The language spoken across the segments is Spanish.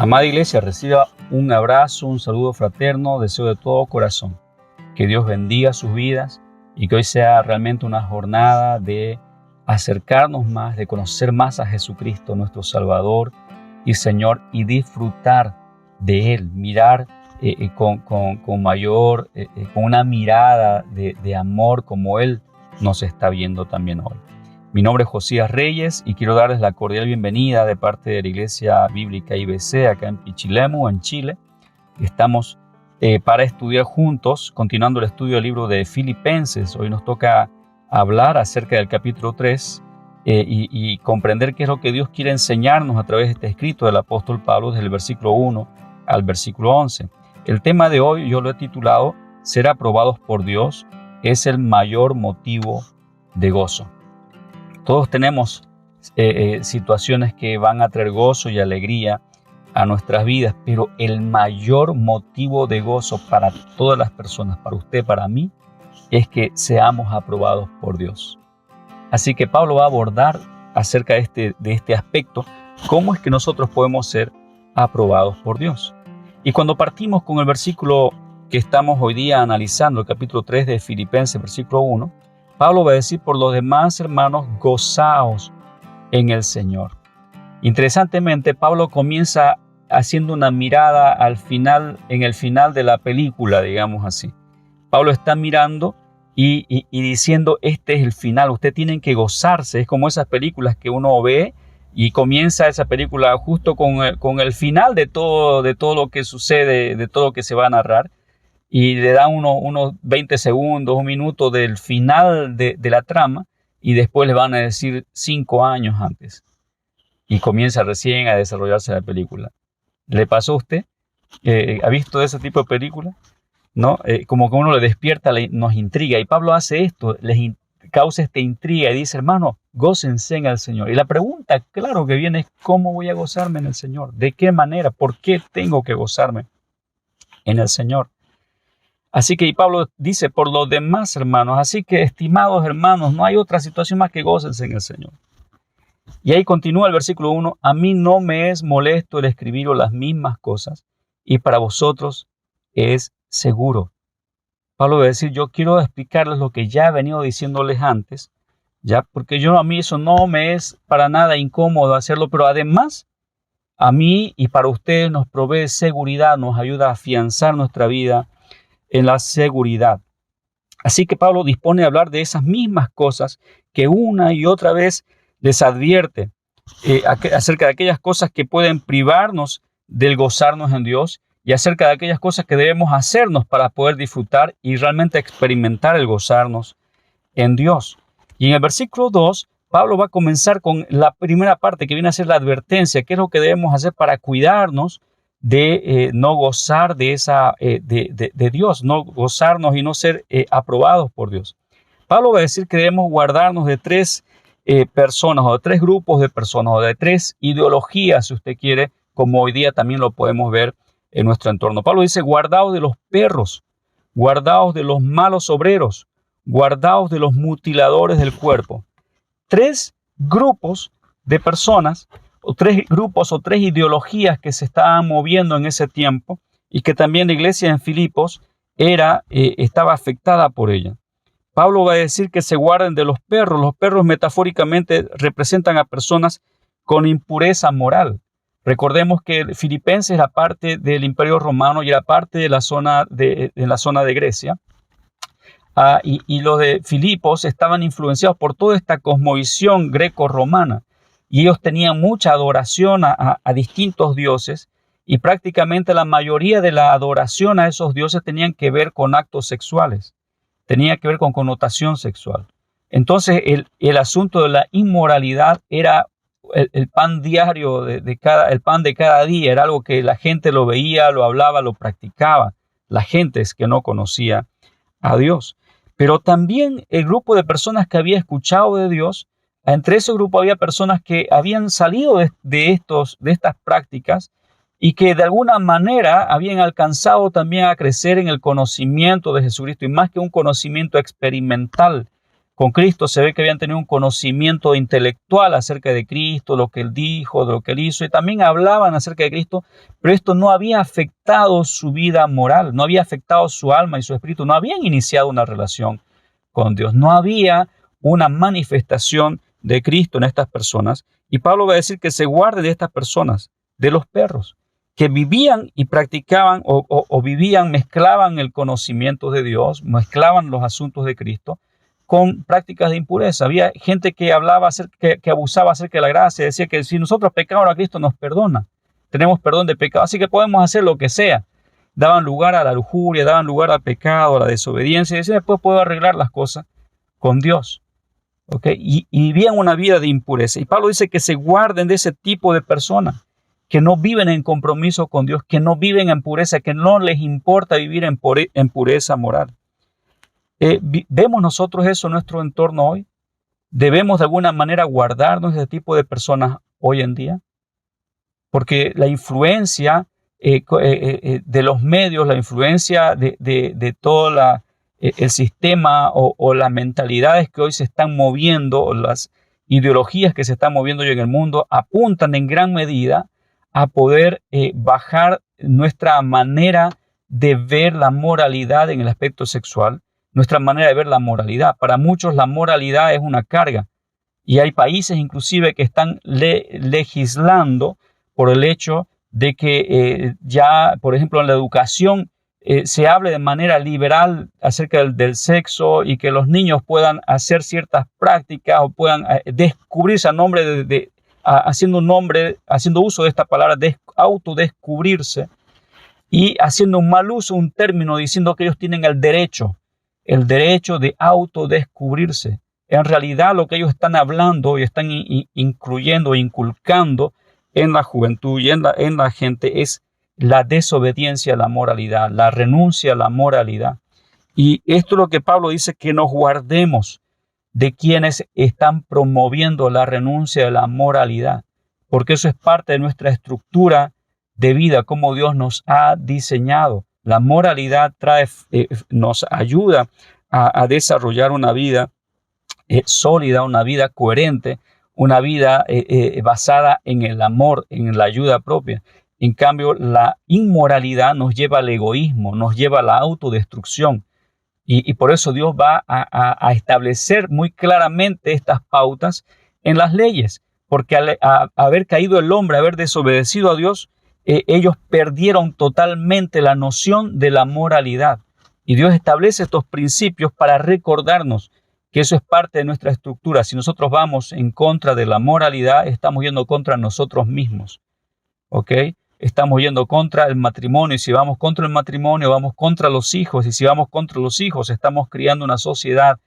Amada Iglesia, reciba un abrazo, un saludo fraterno, deseo de todo corazón. Que Dios bendiga sus vidas y que hoy sea realmente una jornada de acercarnos más, de conocer más a Jesucristo, nuestro Salvador y Señor, y disfrutar de Él, mirar con mayor, con una mirada de amor como Él nos está viendo también hoy. Mi nombre es Josías Reyes y quiero darles la cordial bienvenida de parte de la Iglesia Bíblica IBC acá en Pichilemu, en Chile. Estamos para estudiar juntos, continuando el estudio del libro de Filipenses. Hoy nos toca hablar acerca del capítulo 3 y comprender qué es lo que Dios quiere enseñarnos a través de este escrito del apóstol Pablo desde el versículo 1 al versículo 11. El tema de hoy yo lo he titulado Ser aprobados por Dios es el mayor motivo de gozo. Todos tenemos situaciones que van a traer gozo y alegría a nuestras vidas, pero el mayor motivo de gozo para todas las personas, para usted, para mí, es que seamos aprobados por Dios. Así que Pablo va a abordar acerca de este aspecto, cómo es que nosotros podemos ser aprobados por Dios. Y cuando partimos con el versículo que estamos hoy día analizando, el capítulo 3 de Filipenses, versículo 1, Pablo va a decir: por los demás, hermanos, gozaos en el Señor. Interesantemente, Pablo comienza haciendo una mirada en el final de la película, digamos así. Pablo está mirando y diciendo: este es el final, ustedes tienen que gozarse. Es como esas películas que uno ve y comienza esa película justo con el final de todo lo que sucede, de todo lo que se va a narrar. Y le dan unos 20 segundos, un minuto del final de la trama, y después le van a decir 5 años antes. Y comienza recién a desarrollarse la película. ¿Le pasó a usted? ¿Ha visto ese tipo de película? ¿No? Como que uno le despierta, nos intriga. Y Pablo hace esto, les causa esta intriga y dice: hermano, gócense en el Señor. Y la pregunta, claro que viene, es: ¿cómo voy a gozarme en el Señor? ¿De qué manera? ¿Por qué tengo que gozarme en el Señor? Así que Pablo dice: por los demás, hermanos, así que, estimados hermanos, no hay otra situación más que gócense en el Señor. Y ahí continúa el versículo 1: a mí no me es molesto el escribiros las mismas cosas, y para vosotros es seguro. Pablo va a decir: yo quiero explicarles lo que ya he venido diciéndoles antes, ya, porque a mí eso no me es para nada incómodo hacerlo, pero además a mí y para ustedes nos provee seguridad, nos ayuda a afianzar nuestra vida en la seguridad. Así que Pablo dispone de hablar de esas mismas cosas que una y otra vez les advierte acerca de aquellas cosas que pueden privarnos del gozarnos en Dios y acerca de aquellas cosas que debemos hacernos para poder disfrutar y realmente experimentar el gozarnos en Dios. Y en el versículo 2, Pablo va a comenzar con la primera parte, que viene a ser la advertencia: qué es lo que debemos hacer para cuidarnos de no gozar de Dios, no gozarnos y no ser aprobados por Dios. Pablo va a decir que debemos guardarnos de 3 personas, o de 3 grupos de personas, o de 3 ideologías, si usted quiere, como hoy día también lo podemos ver en nuestro entorno. Pablo dice: guardaos de los perros, guardaos de los malos obreros, guardaos de los mutiladores del cuerpo. 3 grupos de personas, o 3 grupos o 3 ideologías que se estaban moviendo en ese tiempo, y que también la iglesia en Filipos estaba afectada por ella. Pablo va a decir que se guarden de los perros. Los perros metafóricamente representan a personas con impureza moral. Recordemos que Filipenses era parte del Imperio Romano y era parte de la zona de Grecia. Y los de Filipos estaban influenciados por toda esta cosmovisión greco-romana, y ellos tenían mucha adoración a distintos dioses, y prácticamente la mayoría de la adoración a esos dioses tenían que ver con actos sexuales, tenía que ver con connotación sexual. Entonces el asunto de la inmoralidad era el pan diario, el pan de cada día, era algo que la gente lo veía, lo hablaba, lo practicaba, la gente es que no conocía a Dios. Pero también el grupo de personas que había escuchado de Dios, entre ese grupo había personas que habían salido de estas prácticas y que de alguna manera habían alcanzado también a crecer en el conocimiento de Jesucristo, y más que un conocimiento experimental, con Cristo, se ve que habían tenido un conocimiento intelectual acerca de Cristo, lo que Él dijo, de lo que Él hizo, y también hablaban acerca de Cristo, pero esto no había afectado su vida moral, no había afectado su alma y su espíritu, no habían iniciado una relación con Dios, no había una manifestación de Cristo en estas personas. Y Pablo va a decir que se guarde de estas personas, de los perros, que vivían y practicaban o vivían, mezclaban el conocimiento de Dios, mezclaban los asuntos de Cristo con prácticas de impureza. Había gente que hablaba, que abusaba acerca de la gracia, decía que si nosotros pecamos, a Cristo nos perdona, tenemos perdón de pecado, así que podemos hacer lo que sea. Daban lugar a la lujuria, daban lugar al pecado, a la desobediencia, y decían, después puedo arreglar las cosas con Dios. ¿Okay? Y vivían una vida de impureza. Y Pablo dice que se guarden de ese tipo de personas, que no viven en compromiso con Dios, que no viven en pureza, que no les importa vivir en pureza moral. ¿Vemos nosotros eso en nuestro entorno hoy? ¿Debemos de alguna manera guardarnos de ese tipo de personas hoy en día? Porque la influencia de los medios, la influencia de todo el sistema o las mentalidades que hoy se están moviendo, o las ideologías que se están moviendo hoy en el mundo, apuntan en gran medida a poder bajar nuestra manera de ver la moralidad en el aspecto sexual, nuestra manera de ver la moralidad. Para muchos la moralidad es una carga y hay países inclusive que están legislando por el hecho de que ya, por ejemplo, en la educación se hable de manera liberal acerca del sexo y que los niños puedan hacer ciertas prácticas o puedan descubrirse a nombre haciendo uso de esta palabra, autodescubrirse, y haciendo un mal uso, un término, diciendo que ellos tienen el derecho de autodescubrirse. En realidad lo que ellos están hablando y están incluyendo, inculcando en la juventud y en la gente es la desobediencia a la moralidad, la renuncia a la moralidad. Y esto es lo que Pablo dice, que nos guardemos de quienes están promoviendo la renuncia a la moralidad, porque eso es parte de nuestra estructura de vida, como Dios nos ha diseñado. La moralidad nos ayuda a desarrollar una vida sólida, una vida coherente, una vida basada en el amor, en la ayuda propia. En cambio, la inmoralidad nos lleva al egoísmo, nos lleva a la autodestrucción. Y por eso Dios va a establecer muy claramente estas pautas en las leyes, porque al haber caído el hombre, haber desobedecido a Dios, ellos perdieron totalmente la noción de la moralidad. Y Dios establece estos principios para recordarnos que eso es parte de nuestra estructura. Si nosotros vamos en contra de la moralidad, estamos yendo contra nosotros mismos. ¿Ok? Estamos yendo contra el matrimonio, y si vamos contra el matrimonio, vamos contra los hijos, y si vamos contra los hijos, estamos creando una sociedad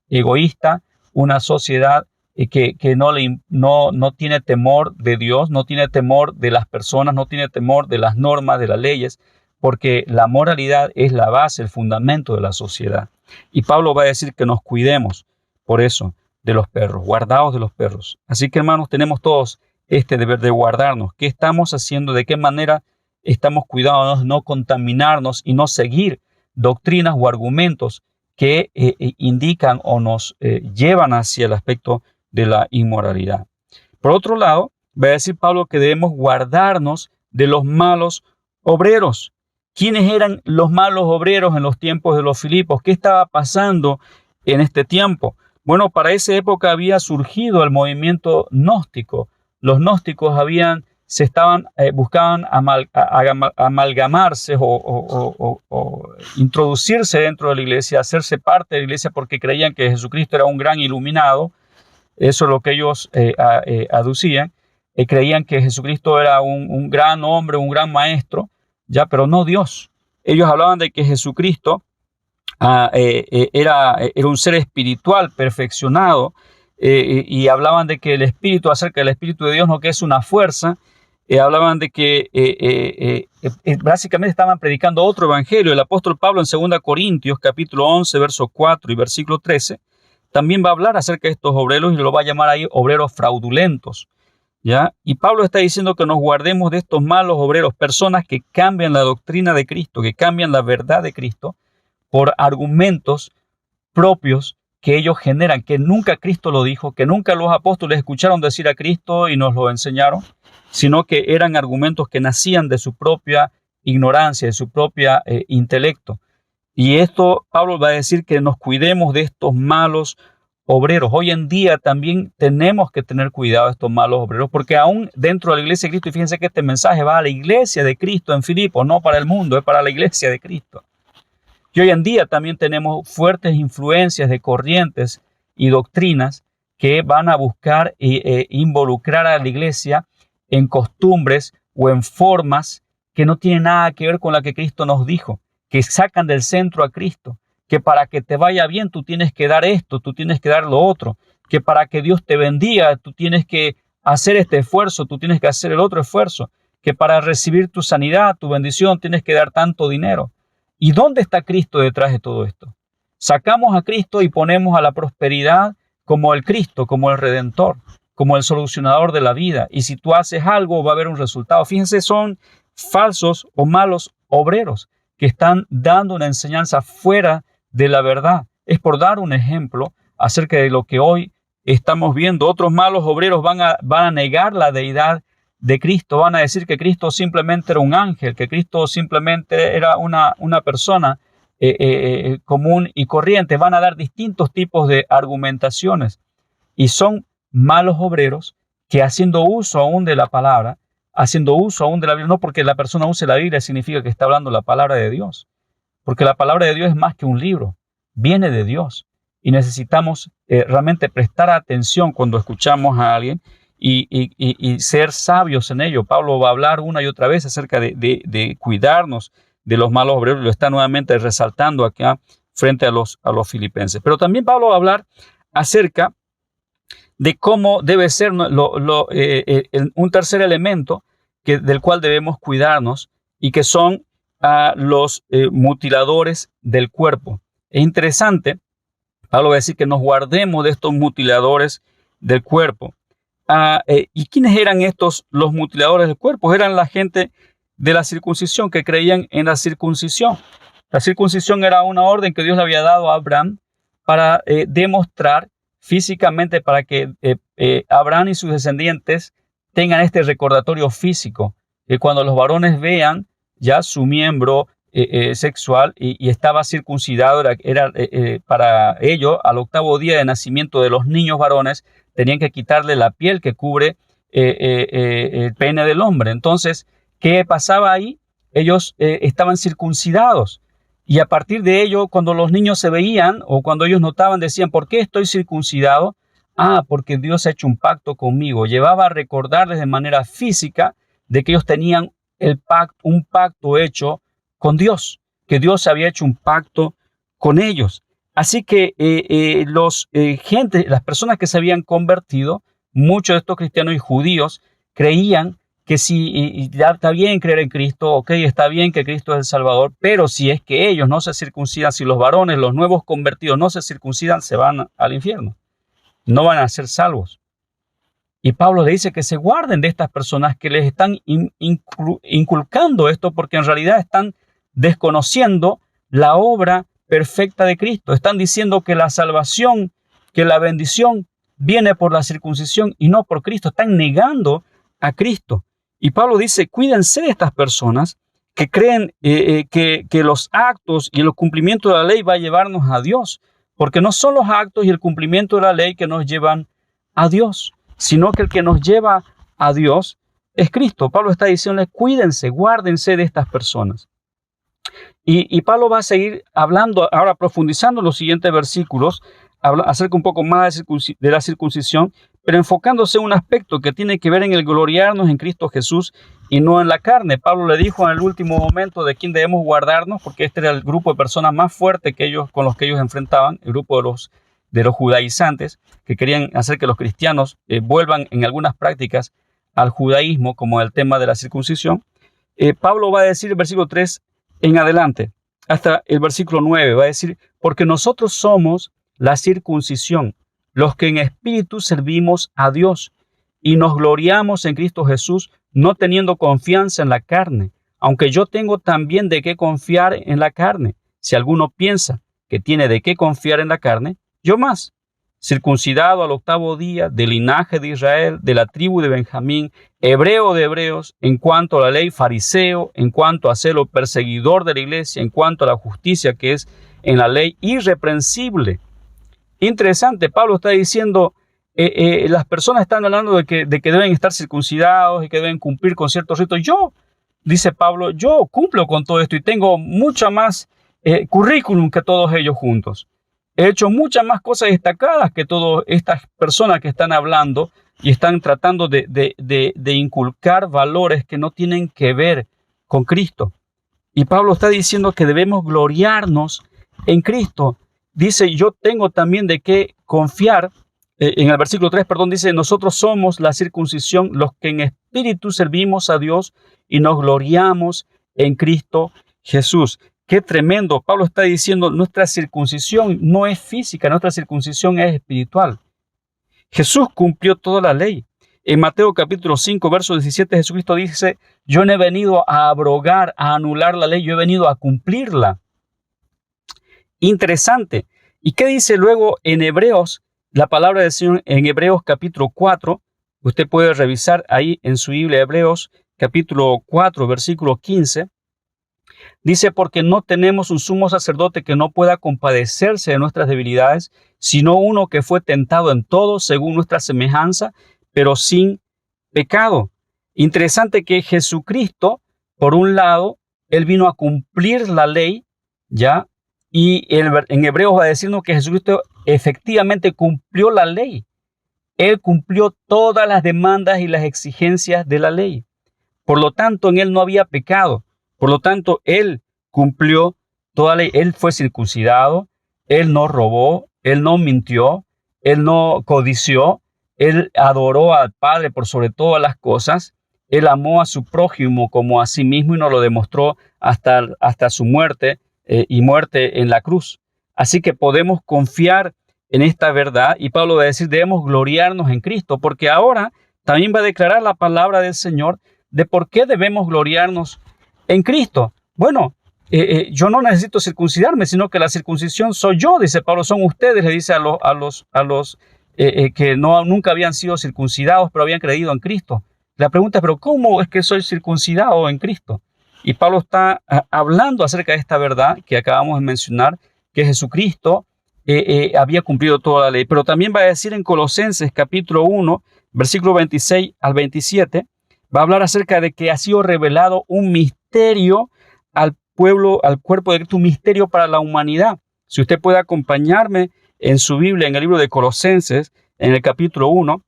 egoísta, una sociedad que no tiene temor de Dios, no tiene temor de las personas, no tiene temor de las normas, de las leyes, porque la moralidad es la base, el fundamento de la sociedad. Y Pablo va a decir que nos cuidemos, por eso, de los perros, guardaos de los perros. Así que, hermanos, tenemos todos este deber de guardarnos. ¿Qué estamos haciendo? ¿De qué manera estamos cuidándonos, no contaminarnos y no seguir doctrinas o argumentos que indican o nos llevan hacia el aspecto de la inmoralidad? Por otro lado, va a decir Pablo que debemos guardarnos de los malos obreros. ¿Quiénes eran los malos obreros en los tiempos de los Filipos? ¿Qué estaba pasando en este tiempo? Bueno, para esa época había surgido el movimiento gnóstico. Los gnósticos buscaban amalgamarse o introducirse dentro de la iglesia, hacerse parte de la iglesia, porque creían que Jesucristo era un gran iluminado. Eso es lo que ellos aducían. Creían que Jesucristo era un gran hombre, un gran maestro, ya, pero no Dios. Ellos hablaban de que Jesucristo era un ser espiritual perfeccionado, y hablaban de que acerca del Espíritu de Dios, no que es una fuerza. Hablaban de que básicamente estaban predicando otro evangelio. El apóstol Pablo en 2 Corintios capítulo 11, verso 4 y versículo 13, también va a hablar acerca de estos obreros y lo va a llamar ahí obreros fraudulentos, ¿ya? Y Pablo está diciendo que nos guardemos de estos malos obreros, personas que cambian la doctrina de Cristo, que cambian la verdad de Cristo por argumentos propios que ellos generan, que nunca Cristo lo dijo, que nunca los apóstoles escucharon decir a Cristo y nos lo enseñaron, sino que eran argumentos que nacían de su propia ignorancia, de su propia intelecto. Y esto Pablo va a decir que nos cuidemos de estos malos obreros. Hoy en día también tenemos que tener cuidado de estos malos obreros, porque aún dentro de la iglesia de Cristo, y fíjense que este mensaje va a la iglesia de Cristo en Filipos, no para el mundo, es para la iglesia de Cristo. Y hoy en día también tenemos fuertes influencias de corrientes y doctrinas que van a buscar involucrar a la iglesia en costumbres o en formas que no tienen nada que ver con la que Cristo nos dijo, que sacan del centro a Cristo, que para que te vaya bien tú tienes que dar esto, tú tienes que dar lo otro, que para que Dios te bendiga tú tienes que hacer este esfuerzo, tú tienes que hacer el otro esfuerzo, que para recibir tu sanidad, tu bendición, tienes que dar tanto dinero. ¿Y dónde está Cristo detrás de todo esto? Sacamos a Cristo y ponemos a la prosperidad como el Cristo, como el Redentor, como el solucionador de la vida. Y si tú haces algo, va a haber un resultado. Fíjense, son falsos o malos obreros que están dando una enseñanza fuera de la verdad. Es por dar un ejemplo acerca de lo que hoy estamos viendo. Otros malos obreros van a negar la deidad de Cristo, van a decir que Cristo simplemente era un ángel, que Cristo simplemente era una persona común y corriente. Van a dar distintos tipos de argumentaciones y son malos obreros que haciendo uso aún de la palabra, haciendo uso aún de la Biblia, no porque la persona use la Biblia significa que está hablando la palabra de Dios, porque la palabra de Dios es más que un libro, viene de Dios y necesitamos realmente prestar atención cuando escuchamos a alguien y ser sabios en ello. Pablo va a hablar una y otra vez acerca de cuidarnos de los malos obreros, lo está nuevamente resaltando acá frente a los filipenses. Pero también Pablo va a hablar acerca de cómo debe ser un tercer elemento del cual debemos cuidarnos y que son los mutiladores del cuerpo. Es interesante, Pablo va a decir que nos guardemos de estos mutiladores del cuerpo. ¿Y quiénes eran los mutiladores del cuerpo? Eran la gente de la circuncisión que creían en la circuncisión. La circuncisión era una orden que Dios le había dado a Abraham para demostrar físicamente, para que Abraham y sus descendientes tengan este recordatorio físico, que cuando los varones vean ya su miembro sexual y estaba circuncidado, era para ello, al 8º día de nacimiento de los niños varones, tenían que quitarle la piel que cubre el pene del hombre. Entonces, ¿qué pasaba ahí? Ellos estaban circuncidados. Y a partir de ello, cuando los niños se veían o cuando ellos notaban, decían, ¿por qué estoy circuncidado? Porque Dios ha hecho un pacto conmigo. Llevaba a recordarles de manera física de que ellos tenían un pacto hecho con Dios, que Dios había hecho un pacto con ellos. Así que las personas que se habían convertido, muchos de estos cristianos y judíos, creían que si ya está bien creer en Cristo, ok, está bien que Cristo es el Salvador, pero si es que ellos no se circuncidan, si los varones, los nuevos convertidos no se circuncidan, se van al infierno, no van a ser salvos. Y Pablo le dice que se guarden de estas personas que les están inculcando esto, porque en realidad están desconociendo la obra perfecta de Cristo. Están diciendo que la salvación, que la bendición viene por la circuncisión y no por Cristo. Están negando a Cristo. Y Pablo dice, cuídense de estas personas que creen que los actos y el cumplimiento de la ley va a llevarnos a Dios, porque no son los actos y el cumplimiento de la ley que nos llevan a Dios, sino que el que nos lleva a Dios es Cristo. Pablo está diciéndole, cuídense, guárdense de estas personas. Y Pablo va a seguir hablando, ahora profundizando en los siguientes versículos, acerca un poco más de la circuncisión, pero enfocándose en un aspecto que tiene que ver en el gloriarnos en Cristo Jesús y no en la carne. Pablo le dijo en el último momento de quién debemos guardarnos, porque este era el grupo de personas más fuerte con los que ellos enfrentaban, el grupo de los judaizantes, que querían hacer que los cristianos vuelvan en algunas prácticas al judaísmo, como el tema de la circuncisión. Pablo va a decir el versículo 3 en adelante, hasta el versículo 9, va a decir, porque nosotros somos la circuncisión, los que en espíritu servimos a Dios y nos gloriamos en Cristo Jesús, no teniendo confianza en la carne, aunque yo tengo también de qué confiar en la carne. Si alguno piensa que tiene de qué confiar en la carne, Yo más, circuncidado al 8º día, del linaje de Israel, de la tribu de Benjamín, hebreo de hebreos, en cuanto a la ley, fariseo, en cuanto a celo, perseguidor de la iglesia, en cuanto a la justicia que es en la ley, irreprensible. Interesante, Pablo está diciendo, las personas están hablando de que deben estar circuncidados y que deben cumplir con ciertos ritos. Yo, dice Pablo, yo cumplo con todo esto y tengo mucha más currículum que todos ellos juntos. He hecho muchas más cosas destacadas que todas estas personas que están hablando y están tratando de inculcar valores que no tienen que ver con Cristo. Y Pablo está diciendo que debemos gloriarnos en Cristo. Dice, yo tengo también de qué confiar. En el versículo 3, dice, nosotros somos la circuncisión, los que en espíritu servimos a Dios y nos gloriamos en Cristo Jesús. Qué tremendo. Pablo está diciendo, nuestra circuncisión no es física, nuestra circuncisión es espiritual. Jesús cumplió toda la ley. En Mateo capítulo 5, verso 17, Jesucristo dice, yo no he venido a abrogar, a anular la ley, yo he venido a cumplirla. Interesante. ¿Y qué dice luego en Hebreos? La palabra del Señor en Hebreos capítulo 4, usted puede revisar ahí en su Biblia, Hebreos capítulo 4, versículo 15. Dice, porque no tenemos un sumo sacerdote que no pueda compadecerse de nuestras debilidades, sino uno que fue tentado en todo según nuestra semejanza, pero sin pecado. Interesante que Jesucristo, por un lado, Él vino a cumplir la ley, ¿ya? Y en Hebreos va a decirnos que Jesucristo efectivamente cumplió la ley. Él cumplió todas las demandas y las exigencias de la ley. Por lo tanto, en Él no había pecado. Por lo tanto, Él cumplió toda la ley. Él fue circuncidado, Él no robó, Él no mintió, Él no codició, Él adoró al Padre por sobre todas las cosas. Él amó a su prójimo como a sí mismo y nos lo demostró hasta su muerte y muerte en la cruz. Así que podemos confiar en esta verdad y Pablo va a decir, debemos gloriarnos en Cristo, porque ahora también va a declarar la palabra del Señor de por qué debemos gloriarnos en Cristo. Bueno, yo no necesito circuncidarme, sino que la circuncisión soy yo, dice Pablo, son ustedes, le dice a los que nunca habían sido circuncidados, pero habían creído en Cristo. La pregunta es, ¿pero cómo es que soy circuncidado en Cristo? Y Pablo está hablando acerca de esta verdad que acabamos de mencionar, que Jesucristo había cumplido toda la ley. Pero también va a decir en Colosenses capítulo 1, versículo 26 al 27, va a hablar acerca de que ha sido revelado un misterio al pueblo, al cuerpo de Cristo, un misterio para la humanidad. Si usted puede acompañarme en su Biblia, en el libro de Colosenses, en el capítulo 1,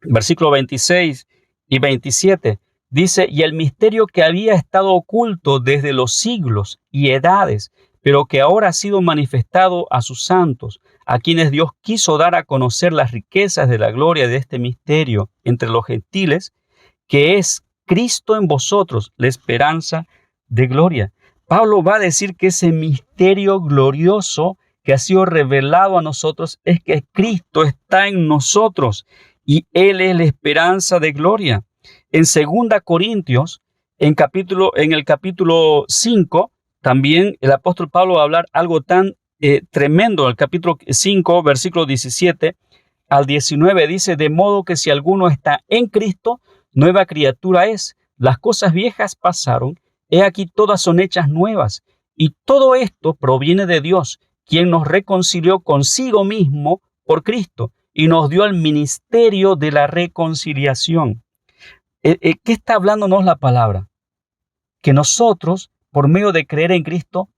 versículo 26 y 27, dice, y el misterio que había estado oculto desde los siglos y edades, pero que ahora ha sido manifestado a sus santos, a quienes Dios quiso dar a conocer las riquezas de la gloria de este misterio entre los gentiles, que es Cristo en vosotros, la esperanza de gloria. Pablo va a decir que ese misterio glorioso que ha sido revelado a nosotros es que Cristo está en nosotros y Él es la esperanza de gloria. En 2 Corintios, en el capítulo 5, también el apóstol Pablo va a hablar algo tan tremendo. El capítulo 5, versículo 17 al 19 dice, de modo que si alguno está en Cristo, nueva criatura es. Las cosas viejas pasaron, he aquí todas son hechas nuevas. Y todo esto proviene de Dios, quien nos reconcilió consigo mismo por Cristo y nos dio el ministerio de la reconciliación. ¿Qué está hablándonos la palabra? Que nosotros, por medio de creer en Cristo,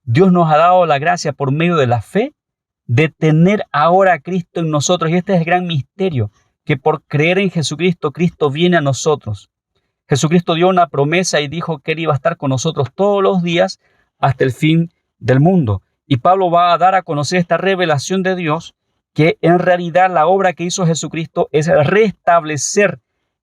Dios nos ha dado la gracia por medio de la fe de tener ahora a Cristo en nosotros. Y este es el gran misterio, que por creer en Jesucristo, Cristo viene a nosotros. Jesucristo dio una promesa y dijo que Él iba a estar con nosotros todos los días hasta el fin del mundo. Y Pablo va a dar a conocer esta revelación de Dios, que en realidad la obra que hizo Jesucristo es restablecer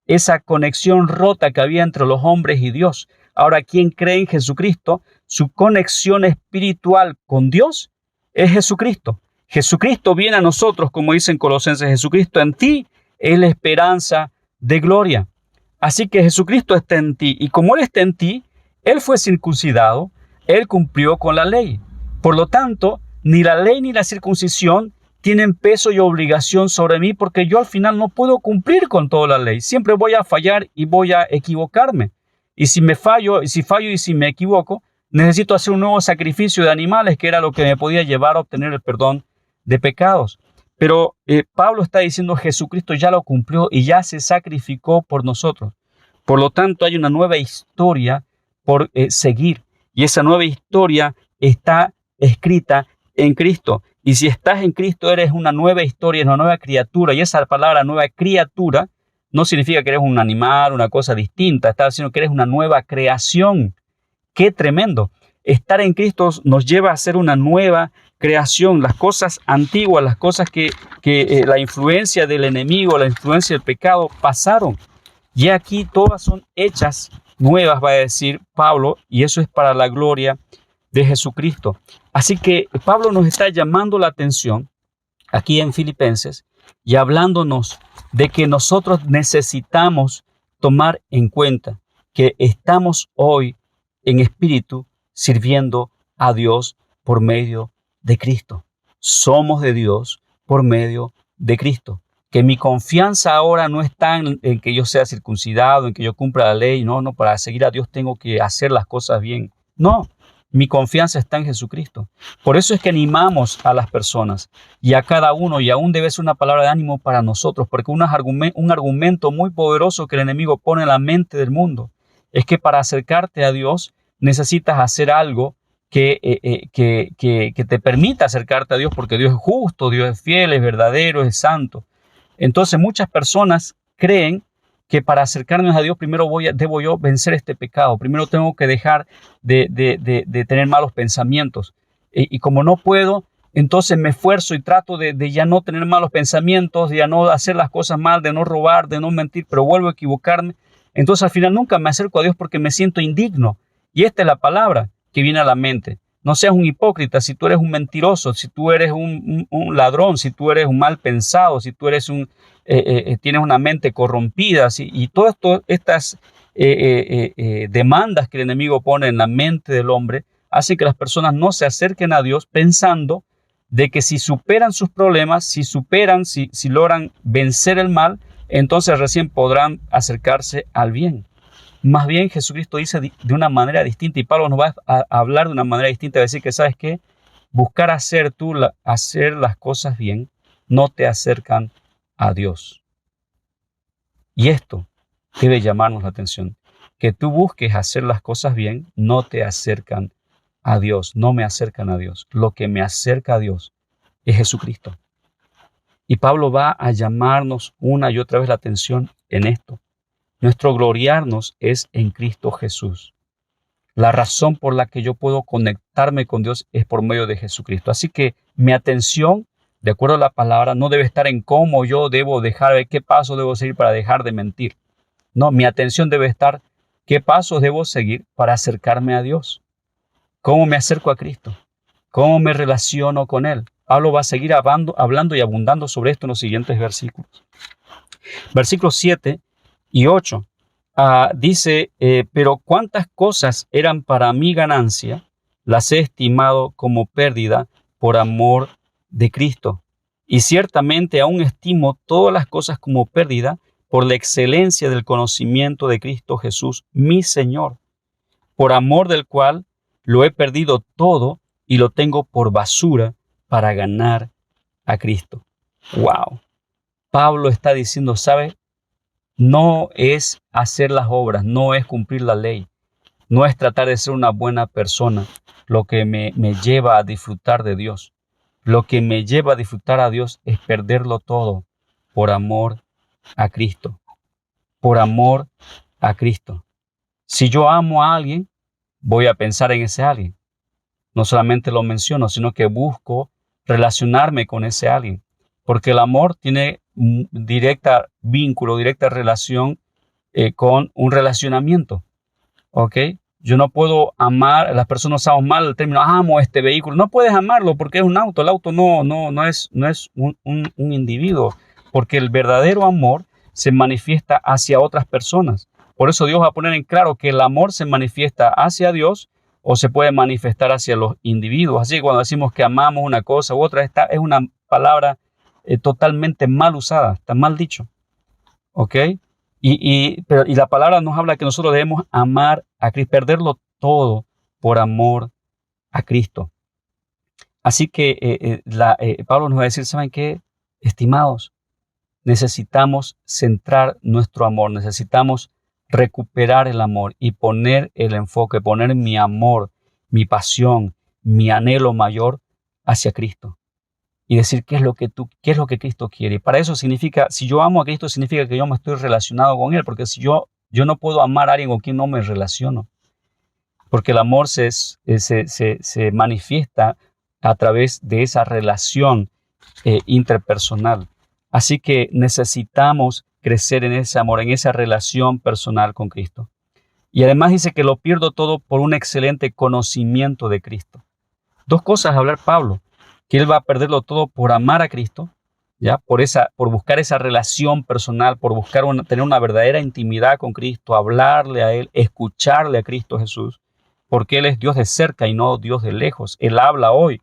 esa conexión rota que había entre los hombres y Dios. Ahora, quien cree en Jesucristo, su conexión espiritual con Dios es Jesucristo. Jesucristo viene a nosotros, como dice en Colosenses, Jesucristo en ti es la esperanza de gloria. Así que Jesucristo está en ti, y como Él está en ti, Él fue circuncidado, Él cumplió con la ley. Por lo tanto, ni la ley ni la circuncisión tienen peso y obligación sobre mí porque yo al final no puedo cumplir con toda la ley. Siempre voy a fallar y voy a equivocarme. Y si fallo y si me equivoco, necesito hacer un nuevo sacrificio de animales, que era lo que me podía llevar a obtener el perdón de pecados. Pero Pablo está diciendo, Jesucristo ya lo cumplió y ya se sacrificó por nosotros. Por lo tanto, hay una nueva historia por seguir. Y esa nueva historia está escrita en Cristo. Y si estás en Cristo, eres una nueva historia, una nueva criatura. Y esa palabra nueva criatura no significa que eres un animal, una cosa distinta. Está diciendo que eres una nueva creación. ¡Qué tremendo! Estar en Cristo nos lleva a ser una nueva creación. Las cosas antiguas, las cosas que la influencia del enemigo, la influencia del pecado pasaron. Y aquí todas son hechas nuevas, va a decir Pablo, y eso es para la gloria de Jesucristo. Así que Pablo nos está llamando la atención aquí en Filipenses y hablándonos de que nosotros necesitamos tomar en cuenta que estamos hoy en espíritu sirviendo a Dios por medio de Cristo. Somos de Dios por medio de Cristo. Que mi confianza ahora no está en que yo sea circuncidado, en que yo cumpla la ley. No, para seguir a Dios tengo que hacer las cosas bien. No, mi confianza está en Jesucristo. Por eso es que animamos a las personas y a cada uno, y aún debe ser una palabra de ánimo para nosotros, porque un argumento muy poderoso que el enemigo pone en la mente del mundo es que para acercarte a Dios necesitas hacer algo que te permita acercarte a Dios, porque Dios es justo, Dios es fiel, es verdadero, es santo. Entonces muchas personas creen que para acercarnos a Dios primero debo yo vencer este pecado. Primero tengo que dejar de tener malos pensamientos. Y como no puedo, entonces me esfuerzo y trato de ya no tener malos pensamientos, de ya no hacer las cosas mal, de no robar, de no mentir, pero vuelvo a equivocarme. Entonces al final nunca me acerco a Dios porque me siento indigno. Y esta es la palabra que viene a la mente. No seas un hipócrita si tú eres un mentiroso, si tú eres un ladrón, si tú eres un mal pensado, si tú eres tienes una mente corrompida, y todas estas demandas que el enemigo pone en la mente del hombre hacen que las personas no se acerquen a Dios pensando de que si superan sus problemas, si logran vencer el mal, entonces recién podrán acercarse al bien. Más bien Jesucristo dice de una manera distinta, y Pablo nos va a hablar de una manera distinta, a decir que, ¿sabes qué? Buscar hacer las cosas bien no te acercan a Dios. Y esto debe llamarnos la atención. Que tú busques hacer las cosas bien no te acercan a Dios, no me acercan a Dios. Lo que me acerca a Dios es Jesucristo. Y Pablo va a llamarnos una y otra vez la atención en esto. Nuestro gloriarnos es en Cristo Jesús. La razón por la que yo puedo conectarme con Dios es por medio de Jesucristo. Así que mi atención, de acuerdo a la palabra, no debe estar en cómo yo debo dejar, qué paso debo seguir para dejar de mentir. No, mi atención debe estar qué pasos debo seguir para acercarme a Dios. ¿Cómo me acerco a Cristo? ¿Cómo me relaciono con Él? Pablo va a seguir hablando y abundando sobre esto en los siguientes versículos. Versículos 7 y 8. Dice, pero cuántas cosas eran para mi ganancia, las he estimado como pérdida por amor de Cristo. Y ciertamente aún estimo todas las cosas como pérdida por la excelencia del conocimiento de Cristo Jesús, mi Señor, por amor del cual lo he perdido todo y lo tengo por basura para ganar a Cristo. ¡Wow! Pablo está diciendo, ¿sabe? No es hacer las obras, no es cumplir la ley, no es tratar de ser una buena persona lo que me lleva a disfrutar de Dios. Lo que me lleva a disfrutar a Dios es perderlo todo por amor a Cristo. Por amor a Cristo. Si yo amo a alguien, voy a pensar en ese alguien. No solamente lo menciono, sino que busco relacionarme con ese alguien. Porque el amor tiene directa vínculo, directa relación con un relacionamiento. ¿Ok? Yo no puedo amar, las personas usamos mal el término amo este vehículo. No puedes amarlo porque es un auto. El auto no es un individuo. Porque el verdadero amor se manifiesta hacia otras personas. Por eso Dios va a poner en claro que el amor se manifiesta hacia Dios o se puede manifestar hacia los individuos. Así que cuando decimos que amamos una cosa u otra, esta es una palabra totalmente mal usada, está mal dicho. ¿Ok? Y la palabra nos habla que nosotros debemos amar a Cristo, perderlo todo por amor a Cristo. Así que Pablo nos va a decir, ¿saben qué? Estimados, necesitamos centrar nuestro amor, necesitamos recuperar el amor y poner el enfoque, poner mi amor, mi pasión, mi anhelo mayor hacia Cristo. Y decir qué es lo que Cristo quiere. Y para eso significa, si yo amo a Cristo, significa que yo me estoy relacionado con Él, porque si yo no puedo amar a alguien con quien no me relaciono, porque el amor se manifiesta a través de esa relación interpersonal. Así que necesitamos crecer en ese amor, en esa relación personal con Cristo. Y además dice que lo pierdo todo por un excelente conocimiento de Cristo. Dos cosas a hablar Pablo, que él va a perderlo todo por amar a Cristo, ¿ya? Por buscar esa relación personal, por buscar tener una verdadera intimidad con Cristo, hablarle a Él, escucharle a Cristo Jesús, porque Él es Dios de cerca y no Dios de lejos. Él habla hoy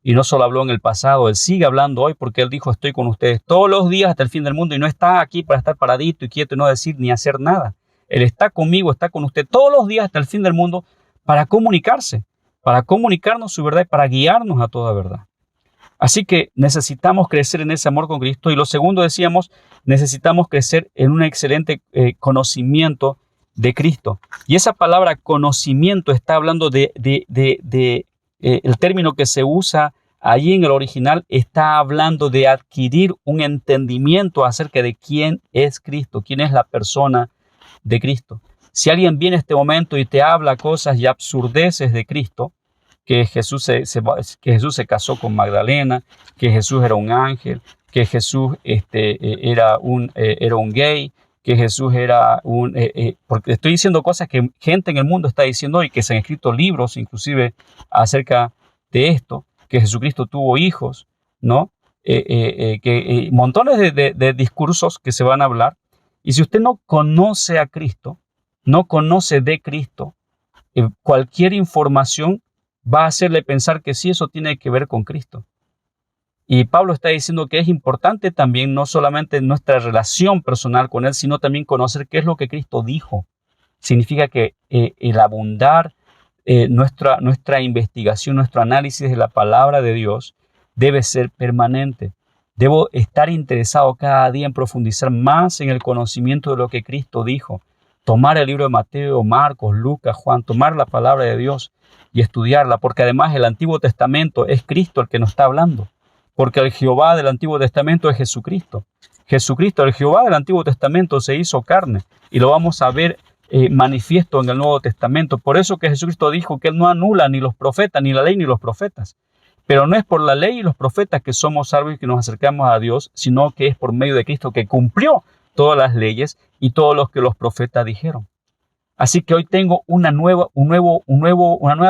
y no solo habló en el pasado, Él sigue hablando hoy porque Él dijo, estoy con ustedes todos los días hasta el fin del mundo, y no está aquí para estar paradito y quieto y no decir ni hacer nada. Él está conmigo, está con usted todos los días hasta el fin del mundo para comunicarse, para comunicarnos su verdad y para guiarnos a toda verdad. Así que necesitamos crecer en ese amor con Cristo. Y lo segundo, decíamos, necesitamos crecer en un excelente conocimiento de Cristo. Y esa palabra conocimiento está hablando el término que se usa allí en el original, está hablando de adquirir un entendimiento acerca de quién es Cristo, quién es la persona de Cristo. Si alguien viene a este momento y te habla cosas y absurdeces de Cristo, que Jesús se casó con Magdalena, que Jesús era un ángel, que Jesús era un gay, que Jesús era porque estoy diciendo cosas que gente en el mundo está diciendo y que se han escrito libros inclusive acerca de esto, que Jesucristo tuvo hijos, ¿no? Montones de discursos que se van a hablar. Y si usted no conoce a Cristo, no conoce de Cristo, cualquier información va a hacerle pensar que sí, eso tiene que ver con Cristo. Y Pablo está diciendo que es importante también no solamente nuestra relación personal con Él, sino también conocer qué es lo que Cristo dijo. Significa que el abundar nuestra investigación, nuestro análisis de la palabra de Dios debe ser permanente. Debo estar interesado cada día en profundizar más en el conocimiento de lo que Cristo dijo. Tomar el libro de Mateo, Marcos, Lucas, Juan, tomar la palabra de Dios y estudiarla, porque además el Antiguo Testamento es Cristo el que nos está hablando, porque el Jehová del Antiguo Testamento es Jesucristo. Jesucristo, el Jehová del Antiguo Testamento, se hizo carne y lo vamos a ver manifiesto en el Nuevo Testamento. Por eso que Jesucristo dijo que Él no anula ni los profetas, ni la ley, ni los profetas. Pero no es por la ley y los profetas que somos salvos y que nos acercamos a Dios, sino que es por medio de Cristo que cumplió todas las leyes y todo lo que los profetas dijeron. Así que hoy tengo una nueva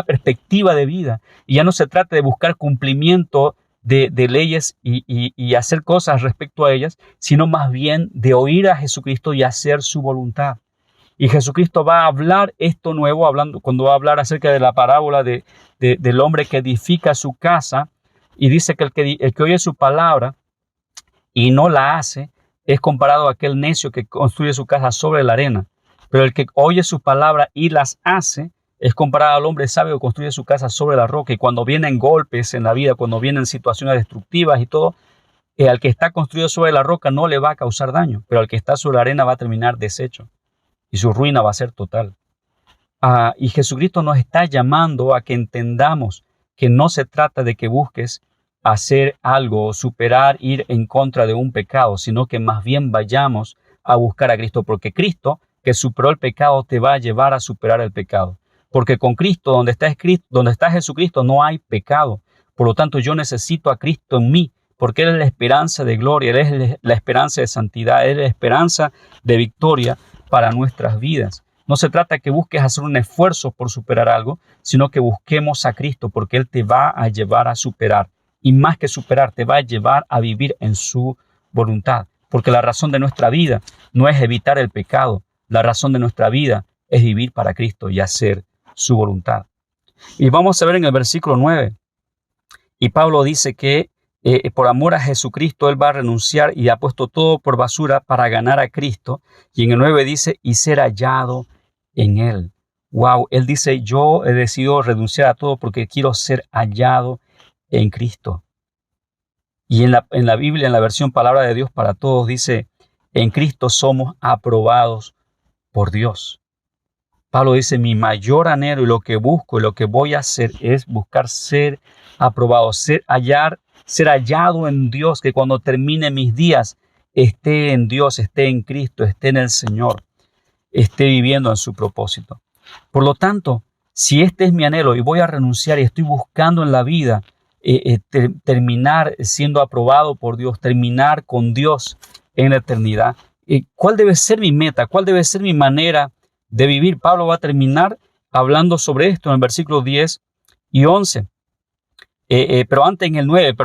perspectiva de vida. Y ya no se trata de buscar cumplimiento de leyes y hacer cosas respecto a ellas, sino más bien de oír a Jesucristo y hacer su voluntad. Y Jesucristo va a hablar esto nuevo, cuando va a hablar acerca de la parábola del hombre que edifica su casa, y dice que el que oye su palabra y no la hace, es comparado a aquel necio que construye su casa sobre la arena. Pero el que oye su palabra y las hace, es comparado al hombre sabio que construye su casa sobre la roca. Y cuando vienen golpes en la vida, cuando vienen situaciones destructivas y todo, al que está construido sobre la roca no le va a causar daño, pero al que está sobre la arena va a terminar deshecho y su ruina va a ser total. Y Jesucristo nos está llamando a que entendamos que no se trata de que busques hacer algo, superar, ir en contra de un pecado, sino que más bien vayamos a buscar a Cristo, porque Cristo, que superó el pecado, te va a llevar a superar el pecado. Porque con Cristo, donde está Jesucristo, no hay pecado. Por lo tanto, yo necesito a Cristo en mí, porque Él es la esperanza de gloria, Él es la esperanza de santidad, Él es la esperanza de victoria para nuestras vidas. No se trata que busques hacer un esfuerzo por superar algo, sino que busquemos a Cristo, porque Él te va a llevar a superar. Y más que superar, te va a llevar a vivir en su voluntad. Porque la razón de nuestra vida no es evitar el pecado. La razón de nuestra vida es vivir para Cristo y hacer su voluntad. Y vamos a ver en el versículo 9. Y Pablo dice que por amor a Jesucristo él va a renunciar y ha puesto todo por basura para ganar a Cristo. Y en el 9 dice, y ser hallado en él. Wow, él dice, yo he decidido renunciar a todo porque quiero ser hallado en Cristo. Y en la Biblia, en la versión Palabra de Dios para Todos, dice, en Cristo somos aprobados por Dios. Pablo dice, mi mayor anhelo y lo que busco y lo que voy a hacer es buscar ser aprobado, ser hallado en Dios, que cuando termine mis días esté en Dios, esté en Cristo, esté en el Señor, esté viviendo en su propósito. Por lo tanto, si este es mi anhelo y voy a renunciar y estoy buscando en la vida terminar siendo aprobado por Dios, terminar con Dios en la eternidad, ¿cuál debe ser mi meta? ¿Cuál debe ser mi manera de vivir? Pablo va a terminar hablando sobre esto en el versículo 10 y 11. Pero antes en el 9,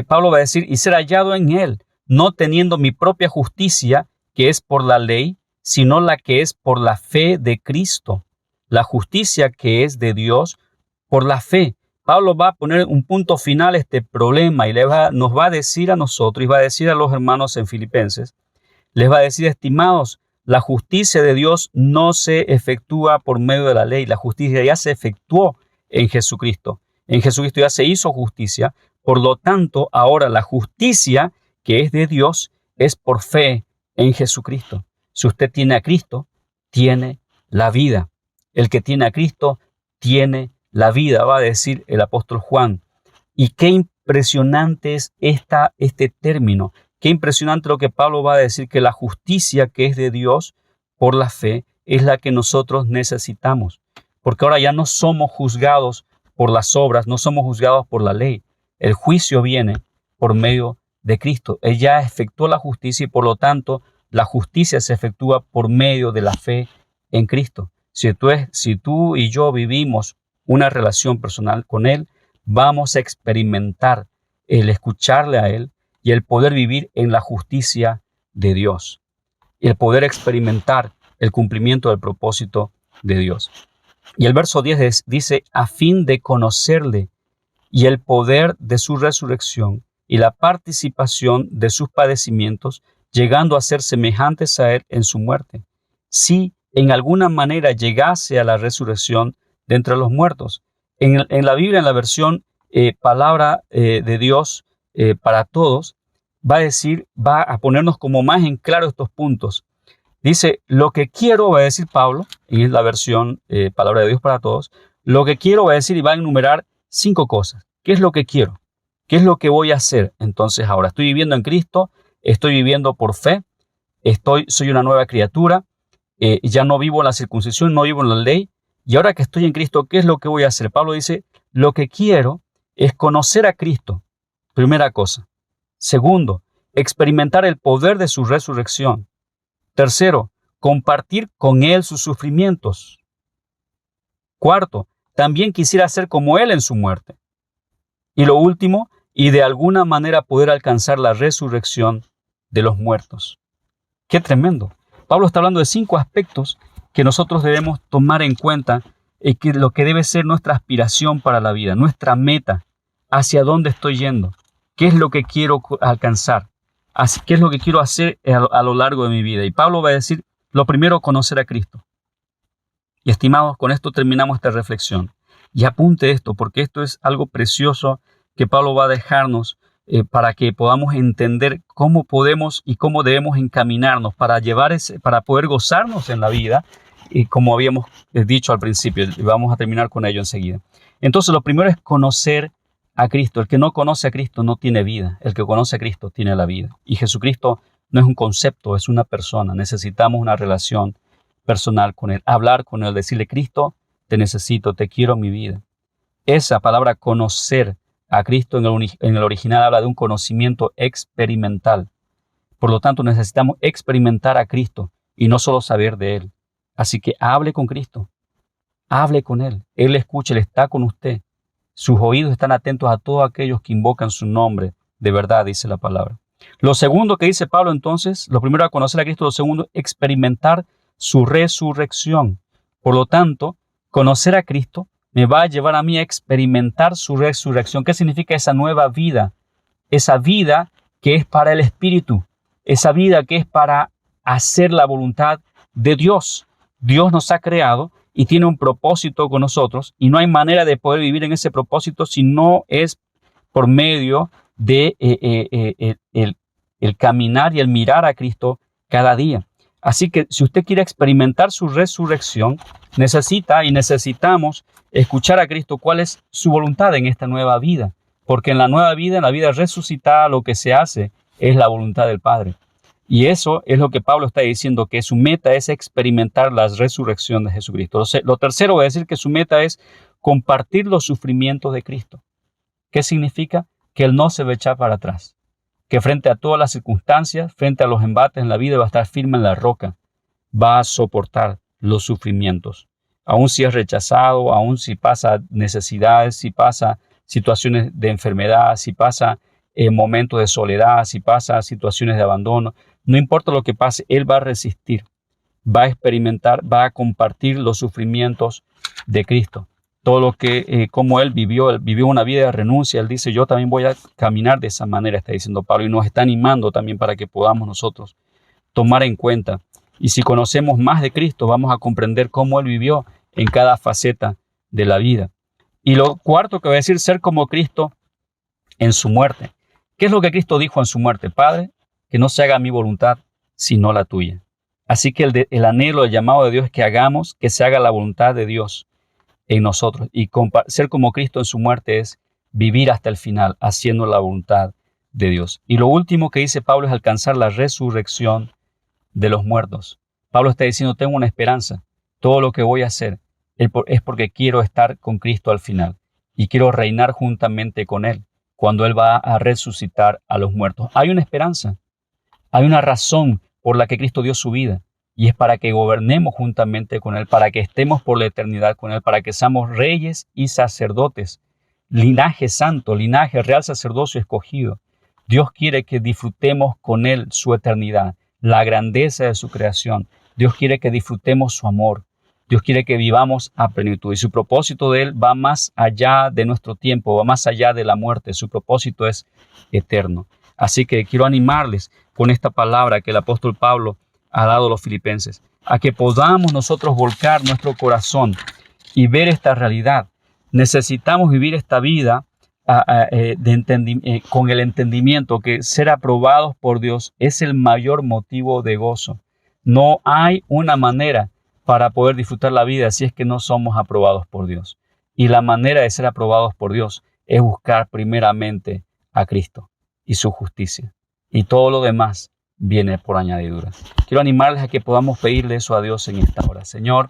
Pablo va a decir, y ser hallado en él, no teniendo mi propia justicia, que es por la ley, sino la que es por la fe de Cristo. La justicia que es de Dios por la fe. Pablo va a poner un punto final a este problema y nos va a decir a nosotros y va a decir a los hermanos en Filipenses, les va a decir, estimados, la justicia de Dios no se efectúa por medio de la ley. La justicia ya se efectuó en Jesucristo. En Jesucristo ya se hizo justicia. Por lo tanto, ahora la justicia que es de Dios es por fe en Jesucristo. Si usted tiene a Cristo, tiene la vida. El que tiene a Cristo tiene la vida, va a decir el apóstol Juan. Y qué impresionante es este término. Qué impresionante lo que Pablo va a decir, que la justicia que es de Dios por la fe es la que nosotros necesitamos. Porque ahora ya no somos juzgados por las obras, no somos juzgados por la ley. El juicio viene por medio de Cristo. Él ya efectuó la justicia y por lo tanto la justicia se efectúa por medio de la fe en Cristo. Si tú y yo vivimos una relación personal con Él, vamos a experimentar el escucharle a Él y el poder vivir en la justicia de Dios. Y el poder experimentar el cumplimiento del propósito de Dios. Y el verso 10 dice, a fin de conocerle y el poder de su resurrección y la participación de sus padecimientos, llegando a ser semejantes a Él en su muerte. Si en alguna manera llegase a la resurrección de entre los muertos. En la Biblia, en la versión Palabra de Dios para Todos, va a ponernos como más en claro estos puntos. Dice, lo que quiero, va a decir Pablo, en la versión Palabra de Dios para Todos, lo que quiero, va a decir, y va a enumerar 5 cosas. ¿Qué es lo que quiero? ¿Qué es lo que voy a hacer? Entonces ahora estoy viviendo en Cristo, estoy viviendo por fe, soy una nueva criatura, ya no vivo en la circuncisión, no vivo en la ley, y ahora que estoy en Cristo, ¿qué es lo que voy a hacer? Pablo dice, lo que quiero es conocer a Cristo, primera cosa. Segundo, experimentar el poder de su resurrección. Tercero, compartir con Él sus sufrimientos. Cuarto, también quisiera ser como Él en su muerte. Y lo último, y de alguna manera poder alcanzar la resurrección de los muertos. ¡Qué tremendo! Pablo está hablando de 5 aspectos que nosotros debemos tomar en cuenta, que lo que debe ser nuestra aspiración para la vida, nuestra meta, hacia dónde estoy yendo, qué es lo que quiero alcanzar, qué es lo que quiero hacer a lo largo de mi vida. Y Pablo va a decir, lo primero, conocer a Cristo. Y estimados, con esto terminamos esta reflexión. Y apunte esto, porque esto es algo precioso que Pablo va a dejarnos para que podamos entender cómo podemos y cómo debemos encaminarnos para poder gozarnos en la vida, y como habíamos dicho al principio, vamos a terminar con ello enseguida. Entonces, lo primero es conocer a Cristo. El que no conoce a Cristo no tiene vida. El que conoce a Cristo tiene la vida. Y Jesucristo no es un concepto, es una persona. Necesitamos una relación personal con Él, hablar con Él, decirle, Cristo, te necesito, te quiero en mi vida. Esa palabra conocer a Cristo en el original habla de un conocimiento experimental. Por lo tanto, necesitamos experimentar a Cristo y no solo saber de Él. Así que hable con Cristo, hable con Él. Él le escucha, Él está con usted. Sus oídos están atentos a todos aquellos que invocan su nombre. De verdad, dice la palabra. Lo segundo que dice Pablo entonces, lo primero a conocer a Cristo, lo segundo, experimentar su resurrección. Por lo tanto, conocer a Cristo me va a llevar a mí a experimentar su resurrección. ¿Qué significa esa nueva vida? Esa vida que es para el Espíritu, esa vida que es para hacer la voluntad de Dios. Dios nos ha creado y tiene un propósito con nosotros, y no hay manera de poder vivir en ese propósito si no es por medio de el caminar y el mirar a Cristo cada día. Así que si usted quiere experimentar su resurrección, necesitamos escuchar a Cristo cuál es su voluntad en esta nueva vida. Porque en la nueva vida, en la vida resucitada, lo que se hace es la voluntad del Padre. Y eso es lo que Pablo está diciendo, que su meta es experimentar la resurrección de Jesucristo. Lo tercero va a decir que su meta es compartir los sufrimientos de Cristo. ¿Qué significa? Que Él no se va a echar para atrás. Que frente a todas las circunstancias, frente a los embates en la vida, va a estar firme en la roca. Va a soportar los sufrimientos. Aun si es rechazado, aun si pasa necesidades, si pasa situaciones de enfermedad, si pasa momentos de soledad, si pasa situaciones de abandono, no importa lo que pase, Él va a resistir, va a experimentar, va a compartir los sufrimientos de Cristo. Todo lo que, como Él vivió una vida de renuncia. Él dice, yo también voy a caminar de esa manera, está diciendo Pablo, y nos está animando también para que podamos nosotros tomar en cuenta. Y si conocemos más de Cristo, vamos a comprender cómo Él vivió en cada faceta de la vida. Y lo cuarto que voy a decir, ser como Cristo en su muerte. ¿Qué es lo que Cristo dijo en su muerte? Padre, que no se haga mi voluntad, sino la tuya. Así que el anhelo, el llamado de Dios es que hagamos, que se haga la voluntad de Dios en nosotros. Y ser como Cristo en su muerte es vivir hasta el final, haciendo la voluntad de Dios. Y lo último que dice Pablo es alcanzar la resurrección de los muertos. Pablo está diciendo, tengo una esperanza. Todo lo que voy a hacer es porque quiero estar con Cristo al final y quiero reinar juntamente con Él cuando Él va a resucitar a los muertos. Hay una esperanza, hay una razón por la que Cristo dio su vida, y es para que gobernemos juntamente con Él, para que estemos por la eternidad con Él, para que seamos reyes y sacerdotes, linaje santo, linaje real, sacerdocio escogido. Dios quiere que disfrutemos con Él su eternidad, la grandeza de su creación. Dios quiere que disfrutemos su amor. Dios quiere que vivamos a plenitud, y su propósito de Él va más allá de nuestro tiempo, va más allá de la muerte. Su propósito es eterno. Así que quiero animarles con esta palabra que el apóstol Pablo ha dado a los filipenses, a que podamos nosotros volcar nuestro corazón y ver esta realidad. Necesitamos vivir esta vida con el entendimiento que ser aprobados por Dios es el mayor motivo de gozo. No hay una manera para poder disfrutar la vida si es que no somos aprobados por Dios. Y la manera de ser aprobados por Dios es buscar primeramente a Cristo y su justicia. Y todo lo demás viene por añadidura. Quiero animarles a que podamos pedirle eso a Dios en esta hora. Señor,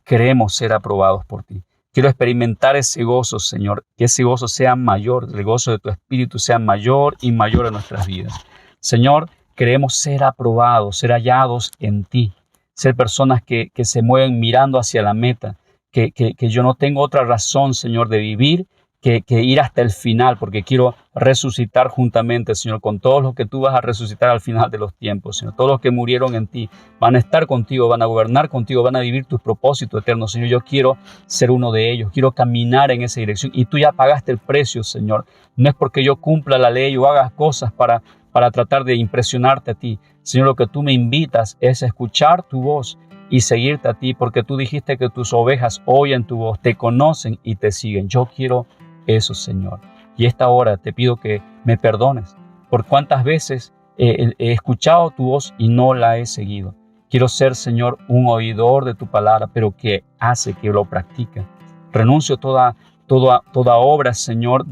queremos ser aprobados por ti. Quiero experimentar ese gozo, Señor, que ese gozo sea mayor, el gozo de tu Espíritu sea mayor y mayor en nuestras vidas. Señor, queremos ser aprobados, ser hallados en ti, ser personas que se mueven mirando hacia la meta, que yo no tengo otra razón, Señor, de vivir que ir hasta el final, porque quiero resucitar juntamente, Señor, con todos los que tú vas a resucitar al final de los tiempos, Señor. Todos los que murieron en ti van a estar contigo, van a gobernar contigo, van a vivir tus propósitos eternos, Señor. Yo quiero ser uno de ellos, quiero caminar en esa dirección, y tú ya pagaste el precio, Señor. No es porque yo cumpla la ley o haga cosas para tratar de impresionarte a ti. Señor, lo que tú me invitas es a escuchar tu voz y seguirte a ti, porque tú dijiste que tus ovejas oyen tu voz, te conocen y te siguen. Yo quiero eso, Señor. Y esta hora te pido que me perdones por cuántas veces he escuchado tu voz y no la he seguido. Quiero ser, Señor, un oidor de tu palabra, pero que hace, que lo practica. Renuncio toda obra, Señor,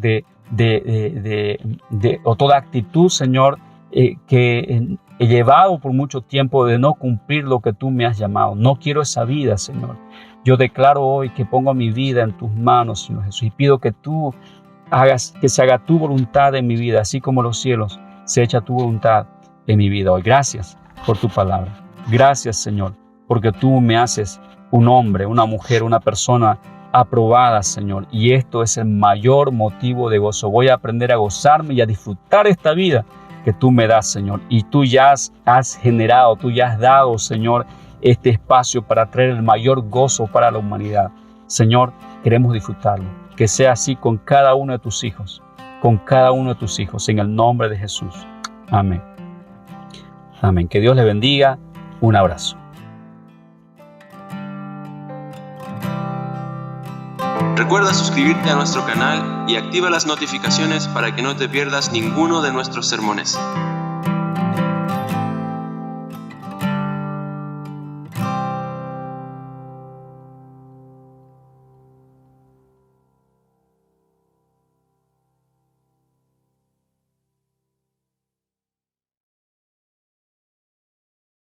o toda actitud, Señor, que he llevado por mucho tiempo de no cumplir lo que tú me has llamado. No quiero esa vida, Señor. Yo declaro hoy que pongo mi vida en tus manos, Señor Jesús, y pido que tú hagas, que se haga tu voluntad en mi vida, así como los cielos se echa tu voluntad en mi vida hoy. Gracias por tu palabra. Gracias, Señor, porque tú me haces un hombre, una mujer, una persona aprobada, Señor, y esto es el mayor motivo de gozo. Voy a aprender a gozarme y a disfrutar esta vida que tú me das, Señor, y tú ya has generado, tú ya has dado, Señor, este espacio para traer el mayor gozo para la humanidad. Señor, queremos disfrutarlo. Que sea así con cada uno de tus hijos, en el nombre de Jesús. Amén. Amén. Que Dios les bendiga. Un abrazo. Recuerda suscribirte a nuestro canal y activa las notificaciones para que no te pierdas ninguno de nuestros sermones.